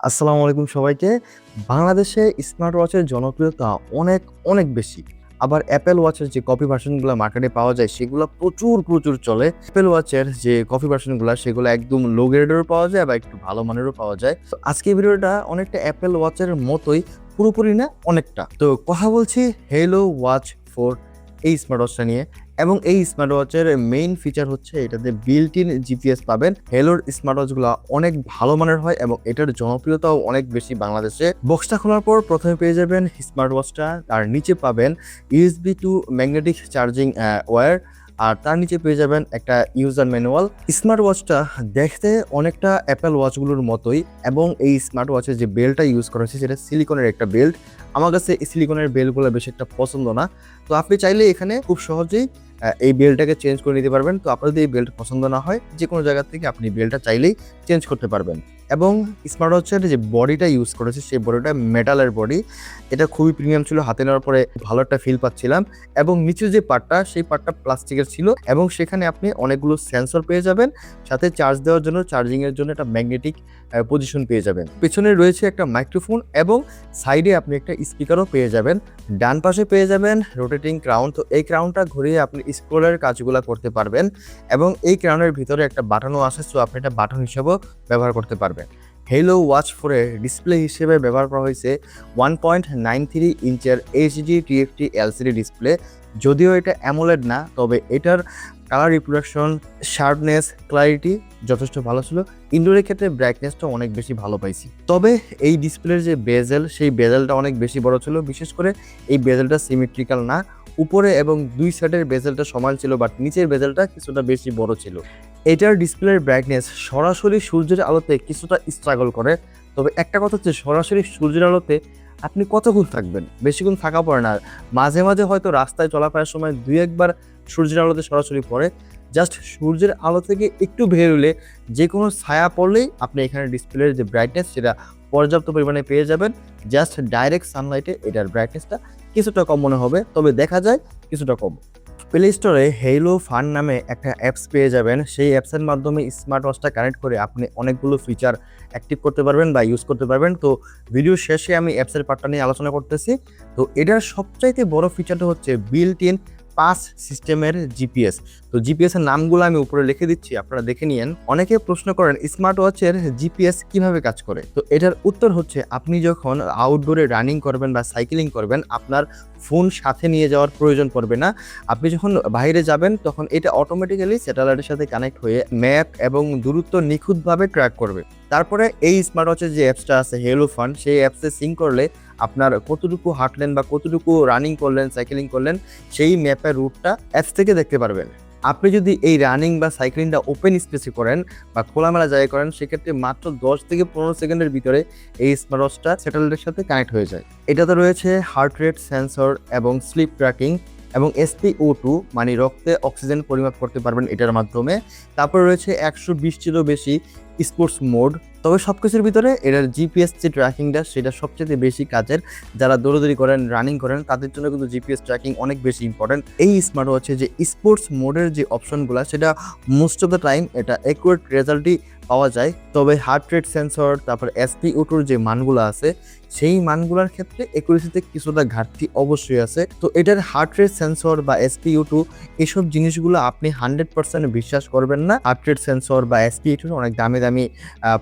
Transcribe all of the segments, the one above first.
আসসালামু আলাইকুম সবাইকে। বাংলাদেশে স্মার্ট ওয়াচের জনপ্রিয়তা অনেক বেশি। আবার অ্যাপেল ওয়াচের যে কপি ভার্সনগুলো মার্কেটে পাওয়া যায় সেগুলো প্রচুর চলে। অ্যাপেল ওয়াচের যে কপি ভার্সনগুলো সেগুলো একদম লো গ্রেডেরও পাওয়া যায় বা একটু ভালো মানেরও পাওয়া যায়। তো আজকে ভিডিওটা অনেকটা অ্যাপেল ওয়াচের মতোই, পুরোপুরি না অনেকটা। তো কথা বলছি হেলো ওয়াচ 4 এই স্মার্ট ওয়াচটা নিয়ে। এবং এই স্মার্ট ওয়াচের মেইন ফিচার হচ্ছে এটাতে বিল্ট ইন জিপিএস পাবেন। হেলোর স্মার্ট ওয়াচগুলো অনেক ভালো মানের হয় এবং এটার জনপ্রিয়তাও অনেক বেশি বাংলাদেশে। বক্সটা খোলার পর প্রথমে পেয়ে যাবেন স্মার্ট ওয়াচটা, তার নিচে পাবেন USB to magnetic charging wire, আর তার নিচে পেয়ে যাবেন একটা ইউজার ম্যানুয়াল। স্মার্ট ওয়াচটা দেখতে অনেকটা অ্যাপেল ওয়াচগুলোর মতোই এবং এই স্মার্ট ওয়াচের যে বেল্টটা ইউজ করা হয়েছে সেটা সিলিকনের একটা বেল্ট। আমার কাছে এই সিলিকনের বেল্টগুলো বেশি একটা পছন্দ না। তো আপনি চাইলে এখানে খুব সহজেই এই বেল্টটাকে চেঞ্জ করে নিতে পারবেন। তো আপনার যদি এই বেল্ট পছন্দ না হয়, যে কোনো জায়গা থেকে আপনি বেল্টটা চাইলেই চেঞ্জ করতে পারবেন। এবং স্মার্ট ওয়াচের যে বডিটা ইউজ করেছে সেই বডিটা মেটালের বডি। এটা খুবই প্রিমিয়াম ছিল, হাতে নেওয়ার পরে ভালো একটা ফিল পাচ্ছিলাম। এবং নিচের যে পার্টটা সেই পার্টটা প্লাস্টিকের ছিল এবং সেখানে আপনি অনেকগুলো সেন্সর পেয়ে যাবেন, সাথে চার্জ দেওয়ার জন্য চার্জিংয়ের জন্য একটা ম্যাগনেটিক পজিশন পেয়ে যাবেন। পেছনে রয়েছে একটা মাইক্রোফোন এবং সাইডে আপনি একটা স্পিকারও পেয়ে যাবেন। ডান পাশে পেয়ে যাবেন রোটেটিং ক্রাউন। তো এই ক্রাউনটা ঘুরিয়ে আপনি স্ক্রলের কাজগুলো করতে পারবেন এবং এই ক্রাউনের ভিতরে একটা বাটনও আছে, সো আপনি এটা বাটন হিসেবেও ব্যবহার করতে পারবেন। হেলো ওয়াচ 4 এর ডিসপ্লে হিসেবে ব্যবহার করা হয়েছে 1.93 ইঞ্চের এইচডি টিএফটি এলসিডি ডিসপ্লে। যদিও এটা অ্যামোলেড না, তবে এটার কালার রিপ্রোডাকশন, শার্পনেস, ক্লারিটি যথেষ্ট ভালো ছিল। ইনডোরের ক্ষেত্রে ব্রাইটনেসটা অনেক বেশি ভালো পাইছি। তবে এই ডিসপ্লের যে বেজেল, সেই বেজেলটা অনেক বেশি বড় ছিল। বিশেষ করে এই বেজেলটা সিমেট্রিক্যাল না, উপরে এবং দুই সাইডের বেজেলটা সমান ছিল, বাট নিচের বেজেলটা কিছুটা বেশি বড় ছিল। এটার ডিসপ্লের ব্রাইটনেস সরাসরি সূর্যের আলোতে কিছুটা স্ট্রাগল করে। তবে একটা কথা হচ্ছে, সরাসরি সূর্যের আলোতে আপনি কতক্ষণ থাকবেন? বেশিক্ষণ থাকা পড়ে না। মাঝে মাঝে হয়তো রাস্তায় চলাফেরার সময় দুই একবার সূর্যের আলোতে সরাসরি পড়ে। জাস্ট সূর্যের আলো থেকে একটু বের হলে, যে কোনো ছায়া পড়লেই আপনি এখানে ডিসপ্লের যে ব্রাইটনেস সেটা পর্যাপ্ত পরিমাণে পেয়ে যাবেন। জাস্ট ডাইরেক্ট সানলাইটে এটার ব্রাইটনেসটা কিছুটা কম মনে হবে, তবে দেখা যায় কিছুটা কম। প্লে স্টোরে হেলো ফান নামে একটা অ্যাপস পেয়ে যাবেন। সেই অ্যাপসের মাধ্যমে স্মার্ট ওয়াচটা কানেক্ট করে আপনি অনেকগুলো ফিচার অ্যাক্টিভ করতে পারবেন বা ইউজ করতে পারবেন। তো ভিডিও শেষে আমি অ্যাপসের পার্টটা নিয়ে আলোচনা করতেছি। তো এটার সবচাইতে বড় ফিচারটা হচ্ছে বিল্ট ইন পাস সিস্টেমের জিপিএস। তো জিপিএস এর নামগুলো আমি উপরে লিখে দিচ্ছি, আপনারা দেখে নিয়েন। অনেকে প্রশ্ন করেন স্মার্ট ওয়াচের জিপিএস কিভাবে কাজ করে। তো এটার উত্তর হচ্ছে, আপনি যখন আউটডোরে রানিং করবেন বা সাইক্লিং করবেন, আপনার ফোন সাথে নিয়ে যাওয়ার প্রয়োজন পড়বে না। আপনি যখন বাইরে যাবেন তখন এটা অটোমেটিক্যালি স্যাটেলাইটের সাথে কানেক্ট হয়ে ম্যাপ এবং দূরত্ব নিখুঁতভাবে ট্র্যাক করবে। তারপরে এই স্মার্ট ওয়াচের যে অ্যাপসটা আছে হেলো ফান, সেই অ্যাপসে সিঙ্ক করলে আপনার কতটুকু হাঁটলেন বা কতটুকু রানিং করলেন, সাইক্লিং করলেন, সেই ম্যাপের রুটটা অ্যাপস থেকে দেখতে পারবেন। আপনি যদি এই রানিং বা সাইক্লিংটা ওপেন স্পেসে করেন বা খোলামেলা জায়গায় করেন, সেক্ষেত্রে মাত্র 10 থেকে 15 সেকেন্ডের ভিতরে এই স্মার্ট ওয়াচটা স্যাটেলাইটের সাথে কানেক্ট হয়ে যায়। এটাতে রয়েছে হার্ট রেট সেন্সর এবং স্লিপ ট্র্যাকিং এবং SpO2 মানে রক্তে অক্সিজেন পরিমাপ করতে পারবেন এটার মাধ্যমে। তারপর রয়েছে 120টিরও বেশি স্পোর্টস মোড। তবে সব কিছুর ভিতরে এটার জিপিএস যে ট্র্যাকিংটা সেটা সবচেয়ে বেশি কাজের। যারা দৌড়াদৌড়ি করেন, রানিং করেন, তাদের জন্য কিন্তু জিপিএস ট্র্যাকিং অনেক বেশি ইম্পর্টেন্ট। এই স্মার্ট ওয়াচে যে স্পোর্টস মোডের যে অপশনগুলো, সেটা মোস্ট অফ দ্য টাইম এটা অ্যাকুরেট রেজাল্টই পাওয়া যায়। তবে হার্ট রেট সেন্সর, তারপর SpO2 যে মানগুলো আছে, সেই মানগুলোর ক্ষেত্রে অ্যাকুরেসিতে কিছুটা ঘাটতি অবশ্যই আছে। তো এটার হার্ট রেট সেন্সর বা SpO2 এসব জিনিসগুলো আপনি 100% বিশ্বাস করবেন না। হার্ট রেট সেন্সর বা SpO2 অনেক দামি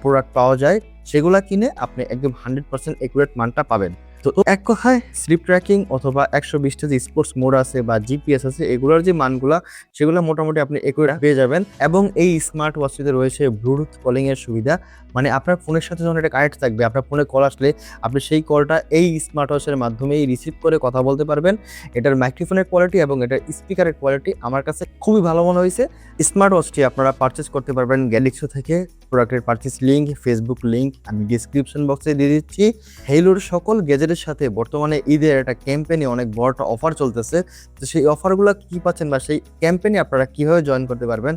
প্রোডাক্ট পাওয়া যায়, সেগুলা কিনে আপনি একদম 100% অ্যাকুরেট মানটা পাবেন। তো এক কথায় স্লিপ ট্র্যাকিং অথবা 120টা যে স্পোর্টস মোড আছে বা জিপিএস আছে, এগুলোর যে মানগুলা সেগুলো মোটামুটি আপনি অ্যাকুরেট পেয়ে যাবেন। এবং এই স্মার্ট ওয়াচটিতে রয়েছে ব্লুটুথ কলিং এর সুবিধা। মানে আপনার ফোনের সাথে যখন এটা কানেক্ট থাকবে, আপনার ফোনে কল আসলে আপনি সেই কলটা এই স্মার্ট ওয়াচের মাধ্যমেই রিসিভ করে কথা বলতে পারবেন। এটার মাইক্রোফোনের কোয়ালিটি এবং এটার স্পিকারের কোয়ালিটি আমার কাছে খুবই ভালো মনে হয়েছে। স্মার্ট ওয়াচটি আপনারা পারচেস করতে পারবেন গ্যালাক্সি থেকে। প্রোডাক্টের পারচেস লিঙ্ক, ফেসবুক লিঙ্ক আমি ডিসক্রিপশন বক্সে দিয়ে দিচ্ছি। হেলোর সকল গ্যাজেটের সাথে বর্তমানে ঈদের একটা ক্যাম্পেইনে অনেক বড় একটা অফার চলতেছে। তো সেই অফারগুলো কী পাচ্ছেন বা সেই ক্যাম্পেইনে আপনারা কীভাবে জয়েন করতে পারবেন,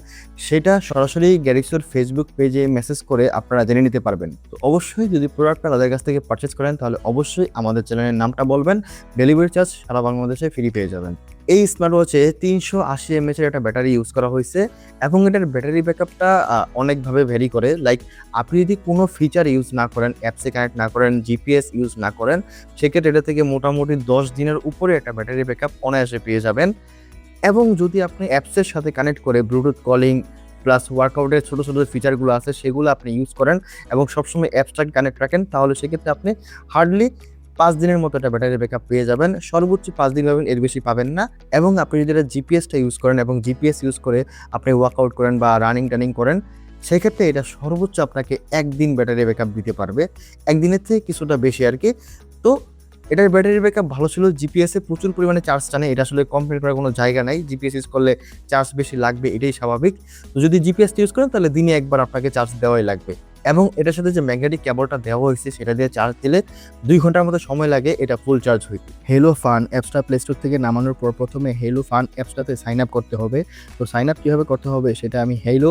সেটা সরাসরি গ্যালাক্সির ফেসবুক পেজে মেসেজ করে আপনারা জেনে নিতে পারবেন। তো অবশ্যই যদি প্রোডাক্টটা তাদের কাছ থেকে পারচেস করেন, তাহলে অবশ্যই আমাদের চ্যানেলের নামটা বলবেন। ডেলিভারি চার্জ সারা বাংলাদেশে ফ্রি পেয়ে যাবেন। এই স্মার্ট ওয়াচে 380 mAh একটা ব্যাটারি ইউজ করা হয়েছে এবং এটার ব্যাটারি ব্যাকআপটা অনেকভাবে ভ্যারি করে। লাইক আপনি যদি কোনো ফিচার ইউজ না করেন, অ্যাপসে কানেক্ট না করেন, জিপিএস ইউজ না করেন, সেক্ষেত্রে এটা থেকে মোটামুটি 10 দিনের উপরে একটা ব্যাটারি ব্যাকআপ অনায়াসে পেয়ে যাবেন। এবং যদি আপনি অ্যাপসের সাথে কানেক্ট করে ব্লুটুথ কলিং প্লাস ওয়ার্কআউটের ছোটো ছোটো ফিচারগুলো আছে সেগুলো আপনি ইউজ করেন এবং সবসময় অ্যাপসটাকে কানেক্ট রাখেন, তাহলে সেক্ষেত্রে আপনি হার্ডলি 5 দিনের মতো একটা ব্যাটারি ব্যাকআপ পেয়ে যাবেন। সর্বোচ্চ 5 দিন পাবেন, এর বেশি পাবেন না। এবং আপনি যদি এটা জিপিএসটা ইউজ করেন এবং জিপিএস ইউজ করে আপনি ওয়ার্কআউট করেন বা রানিং করেন, সেক্ষেত্রে এটা সর্বোচ্চ আপনাকে 1 দিন ব্যাটারি ব্যাকআপ দিতে পারবে, 1 দিনের থেকে কিছুটা বেশি আর কি। তো এটার ব্যাটারি ব্যাকআপ ভালো ছিল, জিপিএসে প্রচুর পরিমাণে চার্জ টানে, এটা আসলে কম্পেয়ার করার কোনো জায়গা নাই। জিপিএস ইউজ করলে চার্জ বেশি লাগবে, এটাই স্বাভাবিক। তো যদি জিপিএসটা ইউজ করেন তাহলে দিনে একবার আপনাকে চার্জ দেওয়াই লাগবে। এবং এটার সাথে যে ম্যাগনেটিক কেবলটা দেওয়া হয়েছে সেটা দিয়ে চার্জ দিলে 2 ঘন্টার মতো সময় লাগে এটা ফুল চার্জ হইতে। হেলো ফান অ্যাপসটা প্লে স্টোর থেকে নামানোর পর প্রথমে হেলো ফান অ্যাপসটাতে সাইন আপ করতে হবে। তো সাইন আপ কীভাবে করতে হবে সেটা আমি হেলো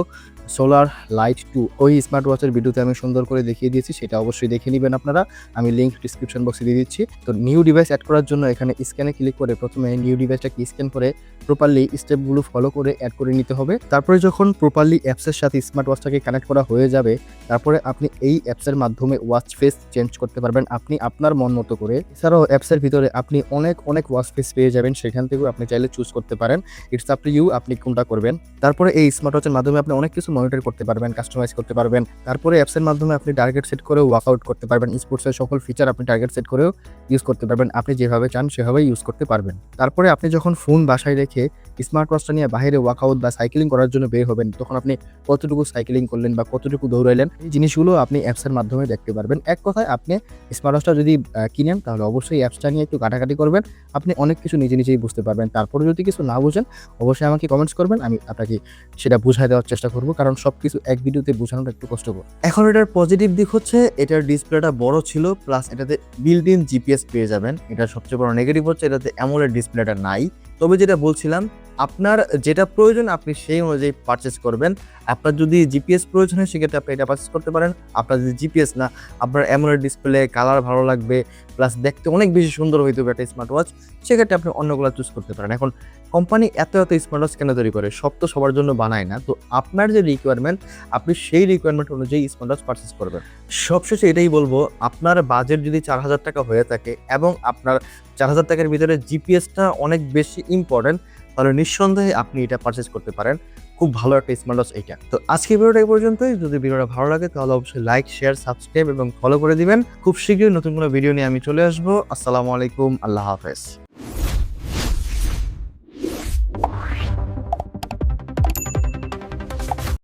সোলার লাইট 2 ওই স্মার্ট ওয়াচের ভিডিওতে আমি সুন্দর করে দেখিয়ে দিয়েছি, সেটা অবশ্যই দেখে নেবেন আপনারা। আমি লিঙ্ক ডিসক্রিপশন বক্সে দিয়ে দিচ্ছি। তো নিউ ডিভাইস অ্যাড করার জন্য এখানে স্ক্যানে ক্লিক করে প্রথমে নিউ ডিভাইসটাকে স্ক্যান করে প্রপারলি স্টেপগুলো ফলো করে অ্যাড করে নিতে হবে। তারপরে যখন প্রপারলি অ্যাপসের সাথে স্মার্ট ওয়াচটাকে কানেক্ট করা হয়ে যাবে, তারপরে আপনি এই অ্যাপসের মাধ্যমে ওয়াচ ফেস চেঞ্জ করতে পারবেন আপনি আপনার মন মতো করে। এছাড়াও অ্যাপসের ভিতরে আপনি অনেক ওয়াচ ফেস পেয়ে যাবেন, সেখান থেকেও আপনি চাইলে চুজ করতে পারেন। ইটস আপ টু ইউ, আপনি কোনটা করবেন। তারপরে এই স্মার্ট ওয়াচের মাধ্যমে আপনি অনেক কিছু মনিটর করতে পারবেন, কাস্টমাইজ করতে পারবেন। তারপরে অ্যাপসের মাধ্যমে আপনি টার্গেট সেট করে ওয়ার্কআউট করতে পারবেন, স্পোর্টসের সকল ফিচার আপনি টার্গেট সেট করেও ইউজ করতে পারবেন, আপনি যেভাবে চান সেভাবেই ইউজ করতে পারবেন। তারপরে আপনি যখন ফোন বাসায় রেখে স্মার্ট ওয়াচটা নিয়ে বাইরে ওয়ার্কআউট বা সাইক্লিং করার জন্য বের হবেন, তখন আপনি কতটুকু সাইক্লিং করলেন বা কতটুকু দৌড়াইলেন, এই জিনিসগুলো আপনি অ্যাপসের মাধ্যমে দেখতে পারবেন। এক কথায় আপনি স্মার্ট ওয়াচটা যদি কিনেন তাহলে অবশ্যই অ্যাপসটা নিয়ে একটু ঘাটাঘাটি করবেন, আপনি অনেক কিছু নিজেই বুঝতে পারবেন। তারপরে যদি কিছু না বুঝেন অবশ্যই আমাকে কমেন্টস করবেন, আমি আপনাকে সেটা বুঝাই দেওয়ার চেষ্টা করব, কারণ সবকিছু এক ভিডিওতে বোঝানোটা একটু কষ্টকর। এখন এটার পজিটিভ দিক হচ্ছে এটার ডিসপ্লেটা বড় ছিল, প্লাস এটাতে বিল্ট ইন জিপিএস পেয়ে যাবেন। এটার সবচেয়ে বড় নেগেটিভ হচ্ছে এটাতে অ্যামোলেড ডিসপ্লেটা নাই। তবে যেটা বলছিলাম, আপনার যেটা প্রয়োজন আপনি সেই অনুযায়ী পারচেস করবেন। আপনার যদি জিপিএস প্রয়োজন হয় সেক্ষেত্রে আপনি এটা পারচেস করতে পারেন। আপনার যদি জিপিএস না, আপনার অ্যামোলেড ডিসপ্লে, কালার ভালো লাগবে, প্লাস দেখতে অনেক বেশি সুন্দর হইতে হবে একটা স্মার্ট ওয়াচ, সেক্ষেত্রে আপনি অন্যগুলো চুজ করতে পারেন। এখন কোম্পানি এত স্মার্ট ওয়াচ কেন তৈরি করে? সব তো সবার জন্য বানায় না। তো আপনার যে রিকোয়ারমেন্ট, আপনি সেই রিকোয়ারমেন্ট অনুযায়ী স্মার্ট ওয়াচ পারচেস করবেন। সবশেষে এটাই বলবো, আপনার বাজেট যদি 4000 টাকা হয়ে থাকে এবং আপনার 4000 টাকার ভিতরে জিপিএসটা অনেক বেশি ইম্পর্টেন্ট, তাহলে নিঃসন্দেহে আপনি এটা পারচেস করতে পারেন। খুব ভালো একটা স্মার্ট ওয়াচ এইটা। তো আজকে ভিডিওটা এই পর্যন্তই। যদি ভিডিওটা ভালো লাগে তাহলে অবশ্যই লাইক, শেয়ার, সাবস্ক্রাইব এবং ফলো করে দিবেন। খুব শীঘ্রই নতুন কোনো ভিডিও নিয়ে আমি চলে আসবো। আসসালামু আলাইকুম, আল্লাহ হাফেজ।